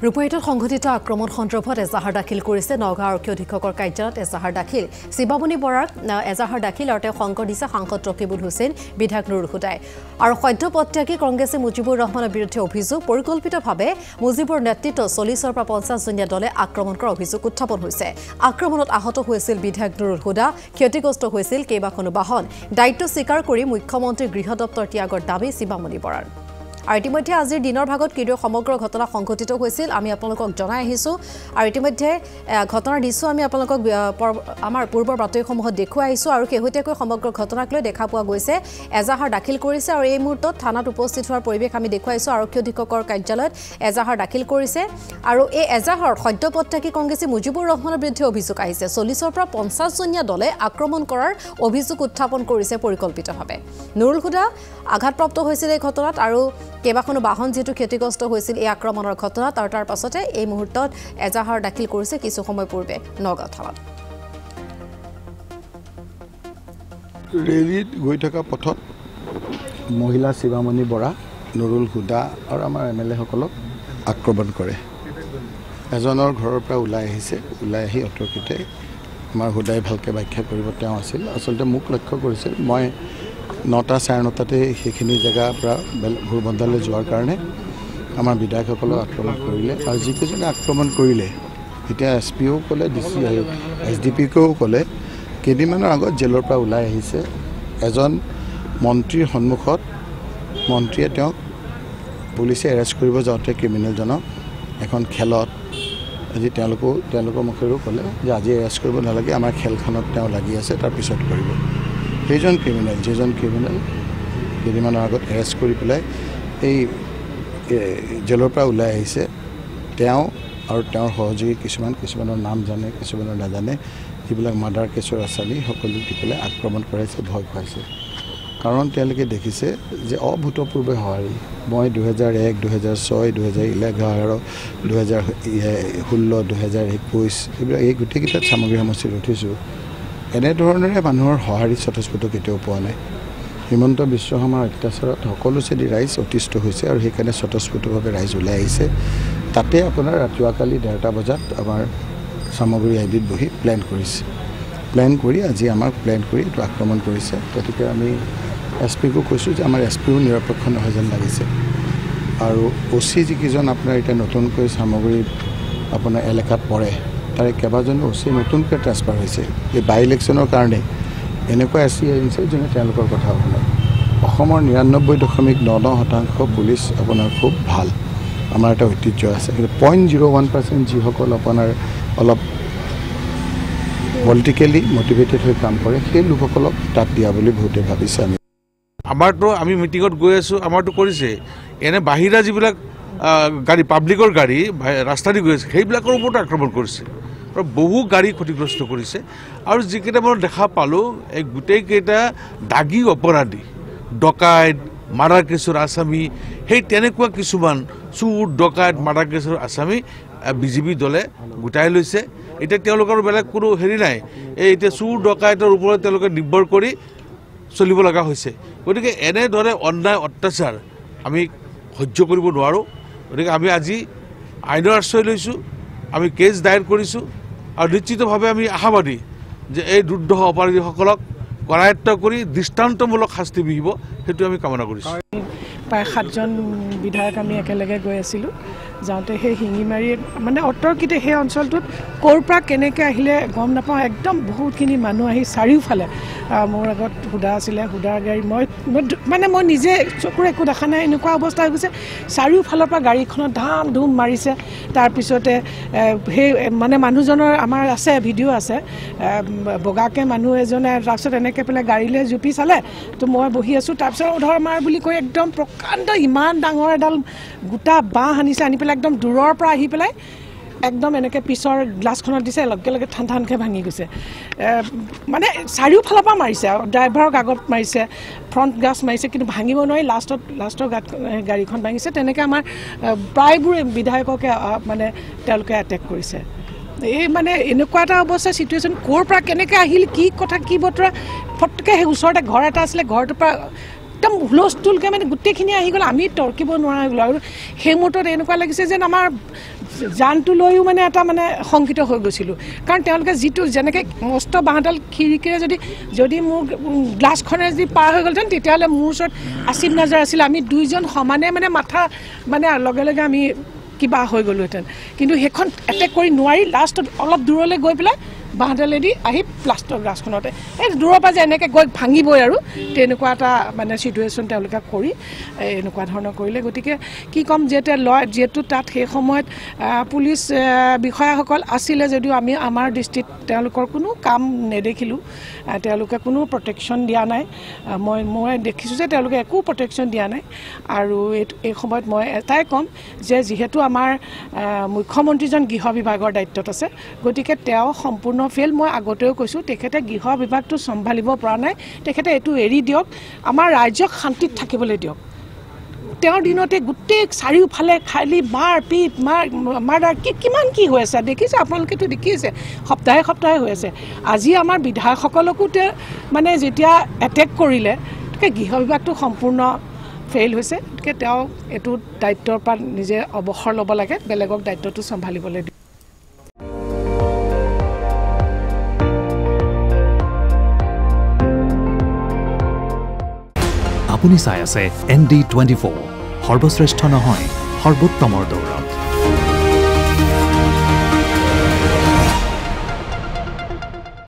ৰূপহীত সংঘটিত আক্ৰমণ সন্দৰ্ভত এজাহাৰ দাখিল কৰিছে নগাঁও আৰক্ষী অধীক্ষকৰ কাৰ্যালয়ত এজাহাৰ দাখিল শিৱামণি বৰাক এজাহাৰ দাখিল আৰু তেওঁ সংকৰ দিছে সাংসদ ৰকিবুল হুছেইন বিধায়ক নুৰুল হুদাই আৰু সদ্য পত্যাগী কংগ্ৰেছে মুজিবুৰ ৰহমানৰ বিৰুদ্ধে অভিযোগ পৰিকল্পিতভাৱে মুজিবুৰ নেতৃত্বত 40 পৰা 50 জনীয়া দলে আক্ৰমণ কৰাৰ অভিযোগ উত্থাপন হৈছে আক্ৰমণত আহত হৈছিল বিধায়ক নুৰুল হুদা ক্ষতিগ্ৰস্ত হৈছিল কেইবাখনো বাহন দায়িত্ব স্বীকাৰ কৰি মুখ্যমন্ত্ৰী গৃহ দপ্তৰ ত্যাগৰ দাবী শিৱামণি বৰাৰ আৰু ইতিমধ্যে আজিৰ দিনৰ ভাগত কিদৰে সমগ্ৰ ঘটনা সংঘটিত হৈছিল আমি আপোনালোকক জনাই আহিছো আৰু ইতিমধ্যে ঘটনাৰ দৃশ্য আমি আপোনালোকক আমাৰ পূৰ্বৰ বাতৰিসমূহত দেখুৱাই আহিছো আৰু শেহতীয়াকৈ সমগ্ৰ ঘটনাক লৈ দেখা পোৱা গৈছে এজাহাৰ দাখিল কৰিছে আৰু এই মুহূৰ্তত থানাত উপস্থিত হোৱাৰ পৰিৱেশ আমি দেখুৱাইছো আৰক্ষী অধীক্ষকৰ কাৰ্যালয়ত এজাহাৰ দাখিল কৰিছে আৰু এই এজাহাৰত সদ্যপত্যাগী কংগ্ৰেছী মুজিবুৰ ৰহমানৰ বিৰুদ্ধে অভিযোগ আহিছে 40 পৰা 50 জনীয়া দলে আক্ৰমণ কৰাৰ অভিযোগ উত্থাপন কৰিছে পৰিকল্পিতভাৱে নুৰুল হুদা আঘাতপ্ৰাপ্ত হৈছিল এই ঘটনাত আৰু কেইবাখনো বাহন যেটো ক্ষতিগ্ৰস্ত হৈছিল এই আক্ৰমণৰ ঘটনাত আৰু তাৰ পাছতে এই মুহূৰ্তত এজাহাৰ দাখিল কৰিছে কিছু সময় পূৰ্বে নগাঁও থানাত ৰেলীত গৈ থকা পথত মহিলা শিৱামণি বৰা নুৰুল হুদা আৰু আমাৰ এমএলএ সকলক আক্ৰমণ কৰে এজনৰ ঘৰৰ পৰা ওলাই আহি অতৰ্কিতে আমাৰ হুদাই ভালকৈ ব্যাখ্যা কৰিব তেওঁ আছিল আচলতে মোক লক্ষ্য কৰিছিল মই 9টা 9:30 সেইখিনি জেগাৰ পৰা ঘূৰবন্দালৈ যোৱাৰ কাৰণে আমাৰ বিধায়কসকলক আক্ৰমণ কৰিলে আৰু যিকেইজনে আক্ৰমণ কৰিলে এতিয়া এছপিও ক'লে ডিচি এছডিপিকেও ক'লে কেইদিনমানৰ আগত জেলৰ পৰা ওলাই আহিছে এজন মন্ত্ৰীৰ সন্মুখত মন্ত্ৰীয়ে তেওঁক পুলিচে এৰেষ্ট কৰিব যাওঁতে ক্ৰিমিনেলজনক এখন খেলত আজি তেওঁলোকৰ মুখেৰেও ক'লে যে আজি এৰেষ্ট কৰিব নালাগে আমাৰ খেলখনত তেওঁ লাগি আছে তাৰ পিছত কৰিব যিজন ক্ৰিমিনেল কেইদিনমানৰ আগত এৰেষ্ট কৰি পেলাই এই জেলৰ পৰা ওলাই আহিছে তেওঁ আৰু তেওঁৰ সহযোগী কিছুমানৰ নাম জানে কিছুমানৰ নাজানে যিবিলাক মাৰ্ডাৰ কেছৰ আসামী সকলো দি পেলাই আক্ৰমণ কৰাইছে ভয় খুৱাইছে কাৰণ তেওঁলোকে দেখিছে যে অভূতপূৰ্বে সঁহাৰি মই 2001 2006 2011 2016 2021 এইবিলাক এই গোটেইকেইটাত সামগ্ৰী সমষ্টিত উঠিছোঁ এনেধৰণেৰে মানুহৰ সঁহাৰি স্বতঃস্ফূৰ্ত কেতিয়াও পোৱা নাই হিমন্ত বিশ্ব শৰ্মাৰ অত্যাচাৰত সকলো শ্ৰেণীৰ ৰাইজ অতিষ্ঠ হৈছে আৰু সেইকাৰণে স্বতঃস্ফূৰ্তভাৱে ৰাইজ ওলাই আহিছে তাতে আপোনাৰ ৰাতিপুৱাকালি 1:30 বজাত আমাৰ সামগ্ৰী আইডিত বহি প্লেন কৰি আজি আমাক এইটো আক্ৰমণ কৰিছে গতিকে আমি এছপিকো কৈছোঁ যে আমাৰ এছপিও নিৰপেক্ষ নহয় যেন লাগিছে আৰু অচি যিকেইজন আপোনাৰ এতিয়া নতুনকৈ সামগ্ৰী আপোনাৰ এলেকাত পৰে তাৰে কেইবাজনো অচি নতুনকৈ ট্ৰান্সফাৰ হৈছে এই বাই ইলেকশ্যনৰ কাৰণে এনেকুৱা এছচি আহিছে যোনে তেওঁলোকৰ কথা শুনে অসমৰ 99.99% পুলিচ আপোনাৰ খুব ভাল আমাৰ এটা ঐতিহ্য আছে কিন্তু 0.01% যিসকল আপোনাৰ অলপ পলিটিকেলি মটিভেটেড হৈ কাম কৰে সেই লোকসকলক তাত দিয়া বুলি বহুতে ভাবিছে আমি মিটিঙত গৈ আছোঁ আমাৰতো কৰিছে এনে বাহিৰা যিবিলাক গাড়ী পাব্লিকৰ গাড়ী ৰাস্তা দি গৈ আছে সেইবিলাকৰ ওপৰত আক্ৰমণ কৰিছে আৰু বহু গাড়ী ক্ষতিগ্ৰস্ত কৰিছে আৰু যিকেইটা মই দেখা পালোঁ এই গোটেইকেইটা দাগী অপৰাধী ডকাইত মাৰ্ডাৰ কেছৰ আসামী সেই তেনেকুৱা কিছুমান চুৰ ডকাইত মাৰ্ডাৰ কেছৰ আসামী বিজেপি দলে গোটাই লৈছে এতিয়া তেওঁলোকৰ বেলেগ কোনো হেৰি নাই এই এতিয়া চুৰ ডকাইতৰ ওপৰত তেওঁলোকে নিৰ্ভৰ কৰি চলিব লগা হৈছে গতিকে এনেদৰে অন্যায় অত্যাচাৰ আমি সহ্য কৰিব নোৱাৰোঁ গতিকে আমি আজি আইনৰ আশ্ৰয় লৈছোঁ আমি কেছ দায়েৰ কৰিছোঁ আৰু নিশ্চিতভাৱে আমি আশাবাদী যে এই দুৰ্দশ অপৰাধীসকলক কৰায়ত্ব কৰি দৃষ্টান্তমূলক শাস্তি বিহিব সেইটো আমি কামনা কৰিছোঁ প্ৰায় 7জন বিধায়ক আমি একেলগে গৈ আছিলোঁ যাওঁতে সেই শিঙিমাৰী মানে অতৰ্কিতে সেই অঞ্চলটোত ক'ৰ পৰা কেনেকৈ আহিলে গম নাপাওঁ একদম বহুতখিনি মানুহ আহি চাৰিওফালে মোৰ আগত হুদা আছিলে হুদাৰ গাড়ী মই নিজে চকুৰে একো দেখা নাই এনেকুৱা অৱস্থা হৈ গৈছে চাৰিওফালৰ পৰা গাড়ীখনত ধাম ধুম মাৰিছে তাৰপিছতে সেই মানে মানুহজনৰ আমাৰ আছে ভিডিঅ' আছে বগাকৈ মানুহ এজনে তাৰপিছত এনেকৈ পেলাই গাড়ীলৈ জুপি চালে তো মই বহি আছোঁ তাৰপিছত ধৰ মাৰ বুলি কৈ একদম প্ৰকাণ্ড ইমান ডাঙৰ এডাল গোটা বাঁহ আনিছে আনি পেলাই একদম দূৰৰ পৰা আহি পেলাই একদম এনেকৈ পিছৰ গ্লাছখনত দিছে লগে লগে ঠানকৈ ভাঙি গৈছে মানে চাৰিওফালৰ পৰা মাৰিছে আৰু ড্ৰাইভাৰক আগত মাৰিছে ফ্ৰণ্ট গ্লাছ মাৰিছে কিন্তু ভাঙিব নোৱাৰি লাষ্টৰ গাড়ীখন ভাঙিছে তেনেকৈ আমাৰ প্ৰায়বোৰ বিধায়ককে মানে তেওঁলোকে এটেক কৰিছে এই মানে এনেকুৱা এটা অৱস্থা চিটুৱেশ্যন ক'ৰ পৰা কেনেকৈ আহিল কি কথা কি বতৰা ফটকৈ সেই ওচৰতে ঘৰ এটা আছিলে ঘৰটোৰ পৰা একদম হুলস্থুলকৈ মানে গোটেইখিনি আহি গ'ল আমি তৰ্কিব নোৱাৰা হৈ গ'লো আৰু সেই মুহূৰ্তত এনেকুৱা লাগিছে যেন আমাৰ জানটো লৈও মানে এটা মানে শংকিত হৈ গৈছিলোঁ কাৰণ তেওঁলোকে যিটো যেনেকৈ মস্ত বাঁহডাল খিৰিকীৰে যদি মোৰ গ্লাছখনে যদি পাৰ হৈ গ'লহেঁতেন তেতিয়াহ'লে মোৰ ওচৰত আসিফ নাজাৰ আছিল আমি দুইজন সমানে মানে মাথা মানে লগে লগে আমি কিবা হৈ গ'লোহেঁতেন কিন্তু সেইখন এটেক কৰি নোৱাৰি লাষ্টত অলপ দূৰলৈ গৈ পেলাই বাঁহডালেদি আহি প্লাষ্টাৰ গ্লাছখনতে এই দূৰৰ পৰা যে এনেকৈ গৈ ভাঙিবই আৰু তেনেকুৱা এটা মানে চিটুৱেশ্যন তেওঁলোকে কৰি এনেকুৱা ধৰণৰ কৰিলে গতিকে কি ক'ম যিহেতু তাত সেই সময়ত পুলিচ বিষয়াসকল আছিলে যদিও আমি আমাৰ দৃষ্টিত তেওঁলোকৰ কোনো কাম নেদেখিলোঁ তেওঁলোকে কোনো প্ৰটেকশ্যন দিয়া নাই মই দেখিছোঁ যে তেওঁলোকে একো প্ৰটেকশ্যন দিয়া নাই আৰু এই সময়ত মই এটাই ক'ম যে যিহেতু আমাৰ মুখ্যমন্ত্ৰীজন গৃহ বিভাগৰ দায়িত্বত আছে গতিকে তেওঁ সম্পূৰ্ণ ফেল মই আগতেও কৈছোঁ তেখেতে গৃহ বিভাগটো চম্ভালিব পৰা নাই তেখেতে এইটো এৰি দিয়ক আমাৰ ৰাজ্যক শান্তিত থাকিবলৈ দিয়ক তেওঁৰ দিনতে গোটেই চাৰিওফালে খালি মাৰ পিট মাৰ্ডাৰ কিমান কি হৈ আছে দেখিছে আপোনালোকেতো দেখিছে সপ্তাহে সপ্তাহে হৈ আছে আজি আমাৰ বিধায়কসকলকো মানে যেতিয়া এটেক কৰিলে গতিকে গৃহ বিভাগটো সম্পূৰ্ণ ফেইল হৈছে গতিকে তেওঁ এইটো দায়িত্বৰ পৰা নিজে অৱসৰ ল'ব লাগে বেলেগক দায়িত্বটো চম্ভালিবলৈ দিয়ে আপুনি চাই আছে ND24 সৰ্বশ্ৰেষ্ঠ নহয় সৰ্বোত্তমৰ দৌৰ